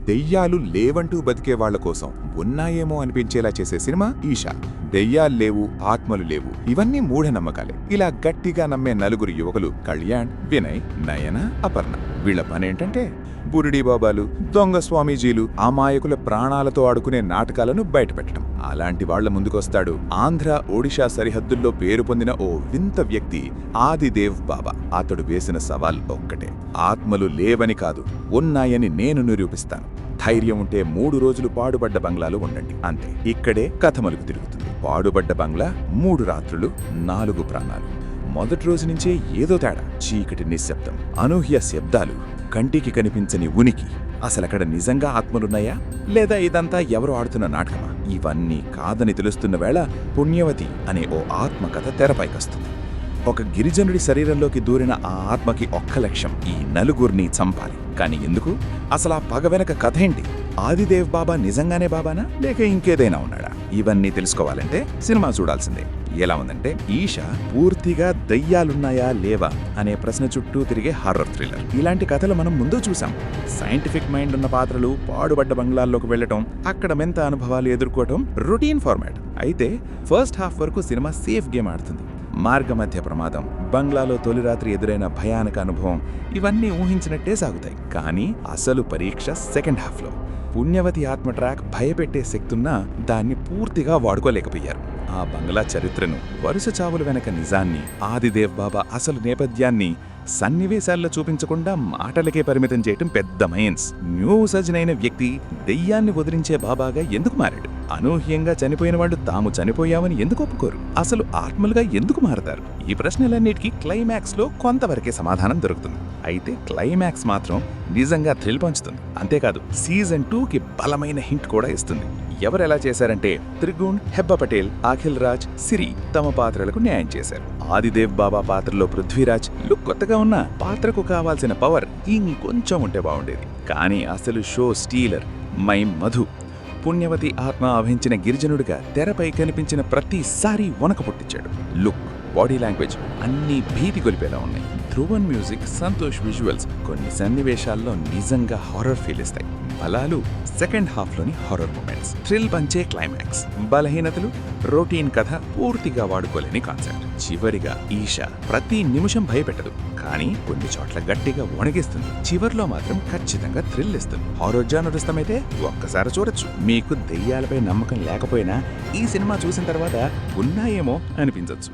దెయ్యాలు లేవంటూ బతికే వాళ్ల కోసం ఉన్నాయేమో అనిపించేలా చేసే సినిమా ఈషా. దెయ్యాలు లేవు, ఆత్మలు లేవు, ఇవన్నీ మూఢనమ్మకాలే. ఇలా గట్టిగా నమ్మే నలుగురు యువకులు కళ్యాణ్, వినయ్, నయన, అపర్ణ. వీళ్ల పనేంటంటే బురిడీ బాబాలు, దొంగ స్వామీజీలు, అమాయకుల ప్రాణాలతో ఆడుకునే నాటకాలను బయటపెట్టడం. అలాంటి వాళ్ల ముందుకొస్తాడు ఆంధ్ర, ఒడిషా సరిహద్దుల్లో పేరు పొందిన ఓ వింత వ్యక్తి ఆదిదేవ్ బాబా. అతడు వేసిన సవాల్ ఒక్కటే: ఆత్మలు లేవని కాదు, ఉన్నాయని నేను నిరూపిస్తాను. ధైర్యం ఉంటే 3 రోజులు పాడుబడ్డ బంగ్లాలో ఉండండి, అంతే. ఇక్కడే కథ మలుపు తిరుగుతుంది. పాడుబడ్డ బంగ్లా, 3 రాత్రులు, 4 ప్రాణాలు. మొదటి రోజు నుంచే ఏదో తేడా. చీకటి నిశ్శబ్దం, అనూహ్య శబ్దాలు, కంటికి కనిపించని ఉనికి. అసలక్కడ నిజంగా ఆత్మలున్నాయా, లేదా ఇదంతా ఎవరు ఆడుతున్న నాటకమా? ఇవన్నీ కాదని తెలుస్తున్న వేళ పుణ్యవతి అనే ఓ ఆత్మకథ తెరపైకొస్తుంది. ఒక గిరిజనుడి శరీరంలోకి దూరిన ఆ ఆత్మకి ఒక్క లక్ష్యం: ఈ నలుగురిని చంపాలి. కాని ఎందుకు? అసలు ఆ పగ వెనక కథ ఏంటి? ఆదిదేవ్ బాబా నిజంగానే బాబానా, లేక ఇంకేదైనా ఉన్నాడా? ఇవన్నీ తెలుసుకోవాలంటే సినిమా చూడాల్సిందే. ఎలా ఉందంటే, ఈషా పూర్తిగా దయ్యాలున్నాయా లేవా అనే ప్రశ్న చుట్టూ తిరిగే హారర్ థ్రిల్లర్. ఇలాంటి కథలు మనం ముందు చూసాం. సైంటిఫిక్ మైండ్ ఉన్న పాత్రలు పాడుబడ్డ బంగ్లాల్లోకి వెళ్లటం, అక్కడ మెంత అనుభవాలు ఎదుర్కోవటం రొటీన్ ఫార్మాట్. అయితే ఫస్ట్ హాఫ్ వరకు సినిమా సేఫ్ గేమ్ ఆడుతుంది. మార్గమధ్య ప్రమాదం, బంగ్లాలో తొలి రాత్రి ఎదురైన భయానక అనుభవం, ఇవన్నీ ఊహించినట్టే సాగుతాయి. కానీ అసలు పరీక్ష సెకండ్ హాఫ్లో. పుణ్యవతి ఆత్మ ట్రాక్ భయపెట్టే శక్తున్నా దాన్ని పూర్తిగా వాడుకోలేకపోయారు. ఆ బంగ్లా చరిత్రను, వరుస చావుల వెనక నిజాన్ని, ఆదిదేవ్ బాబా అసలు నేపథ్యాన్ని సన్నివేశాల్లో చూపించకుండా మాటలకే పరిమితం చేయటం పెద్ద మైన్స్. న్యూ సర్జన్ వ్యక్తి దెయ్యాన్ని వదిలించే బాబాగా ఎందుకు మారాడు? అనూహ్యంగా చనిపోయిన వాళ్ళు తాము చనిపోయామని ఎందుకు ఒప్పుకోరు? అసలు ఆత్మలుగా ఎందుకు మారతారు? ఈ ప్రశ్నలన్నిటికీ క్లైమాక్స్ లో కొంతవరకే సమాధానం దొరుకుతుంది. అయితే క్లైమాక్స్ మాత్రం నిజంగా థ్రిల్ పంచుతుంది. అంతేకాదు, సీజన్ 2కి బలమైన హింట్ కూడా ఇస్తుంది. ఎవరెలా చేశారంటే, త్రిగుణ్, హెబ్బా పటేల్, అఖిల్ రాజ్, సిరి తమ పాత్రలకు న్యాయం చేశారు. ఆదిదేవ్ బాబా పాత్రలో పృథ్వీరాజ్ లుక్ కొత్తగా ఉన్నా పాత్రకు కావాల్సిన పవర్ ఇంకొంచెం ఉంటే బాగుండేది. కానీ అసలు షో స్టీలర్ మైమ్ మధు. పుణ్యవతి ఆత్మ ఆవహించిన గిరిజనుడిగా తెరపై కనిపించిన ప్రతిసారి వణక పుట్టించాడు. లుక్, బాడీ లాంగ్వేజ్ అన్నీ భీతి గొలిపేలా ఉన్నాయి. ధ్రువన్ మ్యూజిక్, సంతోష్ విజువల్స్ కొన్ని సన్నివేశాల్లో నిజంగా హారర్ ఫీల్ ఇస్తాయి. బలాలు సెకండ్ హాఫ్లోని హారర్ మూమెంట్స్, థ్రిల్ పంచే క్లైమాక్స్. బలహీనతలు, రొటీన్ కథ పూర్తిగా వాడుకోలేని కాన్సెప్ట్. చివరిగా ఈషా ప్రతి నిమిషం భయపెట్టదు, కానీ కొన్ని చోట్ల గట్టిగా వణిగిస్తుంది. చివర్లో మాత్రం ఖచ్చితంగా థ్రిల్ ఇస్తుంది. హారర్ జానర్ ఇష్టమైతే ఒక్కసారి చూడొచ్చు. మీకు దెయ్యాలపై నమ్మకం లేకపోయినా ఈ సినిమా చూసిన తర్వాత ఉన్నాయేమో అనిపించొచ్చు.